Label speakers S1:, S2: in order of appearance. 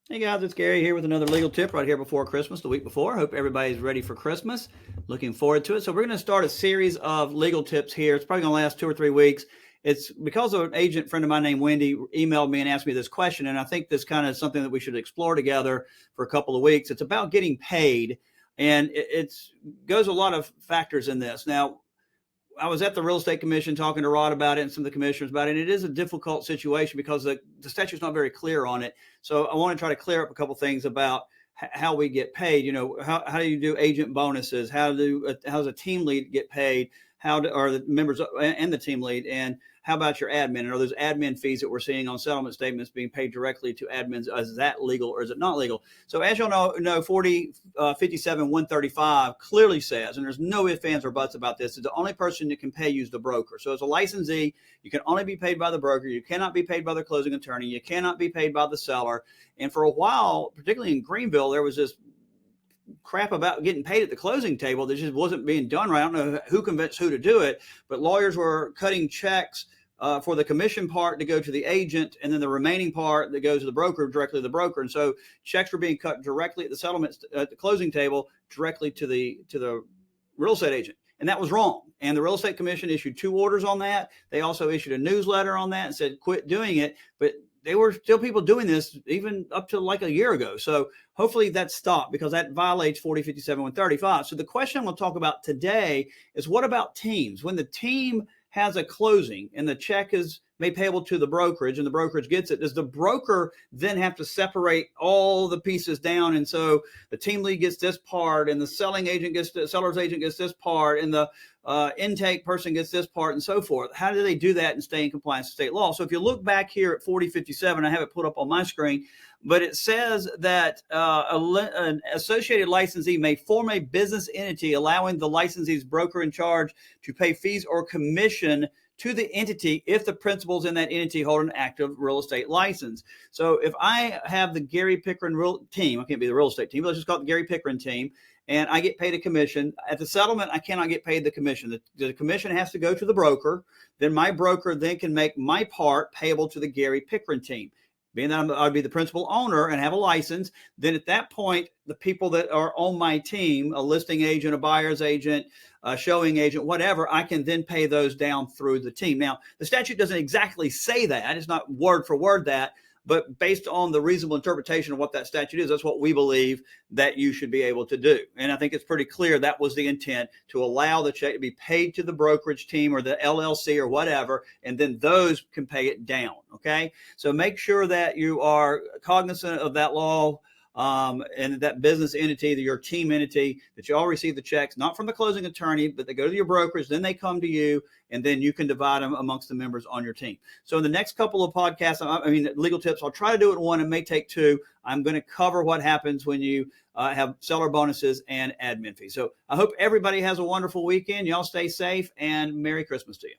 S1: Hey guys, it's Gary here with another legal tip right here before Christmas, the week before. Hope everybody's ready for Christmas. Looking forward to it. So, we're going to start a series of legal tips here. It's probably going to last 2 or 3 weeks. It's because of an agent friend of mine named Wendy emailed me and asked me this question. And I think this kind of something that we should explore together for a couple of weeks. It's about getting paid. And it's goes a lot of factors in this. Now, I was at the real estate commission talking to Rod about it and some of the commissioners about it. And it is a difficult situation because the statute's not very clear on it. So I want to try to clear up a couple things about how we get paid. You know, how do you do agent bonuses? How's a team lead get paid? How do, are the members and the team lead? And how about your admin? And are those admin fees that we're seeing on settlement statements being paid directly to admins? Is that legal or is it not legal? So as y'all know 57 135 clearly says, and there's no ifs, ands, or buts about this, is the only person that can pay you is the broker. So as a licensee, you can only be paid by the broker. You cannot be paid by the closing attorney. You cannot be paid by the seller. And for a while, particularly in Greenville, there was this crap about getting paid at the closing table that just wasn't being done right. I don't know who convinced who to do it, but lawyers were cutting checks for the commission part to go to the agent, and then the remaining part that goes to the broker directly to the broker. And so checks were being cut directly at the settlement at the closing table directly to the real estate agent. And that was wrong. And the real estate commission issued 2 orders on that. They also issued a newsletter on that and said, quit doing it. But they were still people doing this even up to like a year ago. So hopefully that stopped because that violates 40, 57, 135. So the question I'm going to talk about today is, what about teams? When the team has a closing and the check is made payable to the brokerage and the brokerage gets it, does the broker then have to separate all the pieces down? And so the team lead gets this part and the selling agent gets the seller's agent gets this part and the intake person gets this part and so forth. How do they do that and stay in compliance with state law? So if you look back here at 4057, I have it put up on my screen, but it says that an associated licensee may form a business entity, allowing the licensee's broker in charge to pay fees or commission to the entity if the principals in that entity hold an active real estate license. So if I have the Gary Pickren team, I can't be the real estate team, but let's just call it the Gary Pickren team, and I get paid a commission. At the settlement, I cannot get paid the commission. The commission has to go to the broker. Then my broker then can make my part payable to the Gary Pickren team. Being that I'd be the principal owner and have a license, then at that point, the people that are on my team, a listing agent, a buyer's agent, a showing agent, whatever, I can then pay those down through the team. Now, the statute doesn't exactly say that. It's not word for word that, but based on the reasonable interpretation of what that statute is, that's what we believe that you should be able to do. And I think it's pretty clear that was the intent, to allow the check to be paid to the brokerage team or the LLC or whatever, and then those can pay it down. Okay. So make sure that you are cognizant of that law. And that business entity, your team entity, that you all receive the checks, not from the closing attorney, but they go to your brokerage, then they come to you, and then you can divide them amongst the members on your team. So in the next couple of podcasts, legal tips, I'll try to do it in one. It may take 2. I'm going to cover what happens when you have seller bonuses and admin fees. So I hope everybody has a wonderful weekend. Y'all stay safe, and Merry Christmas to you.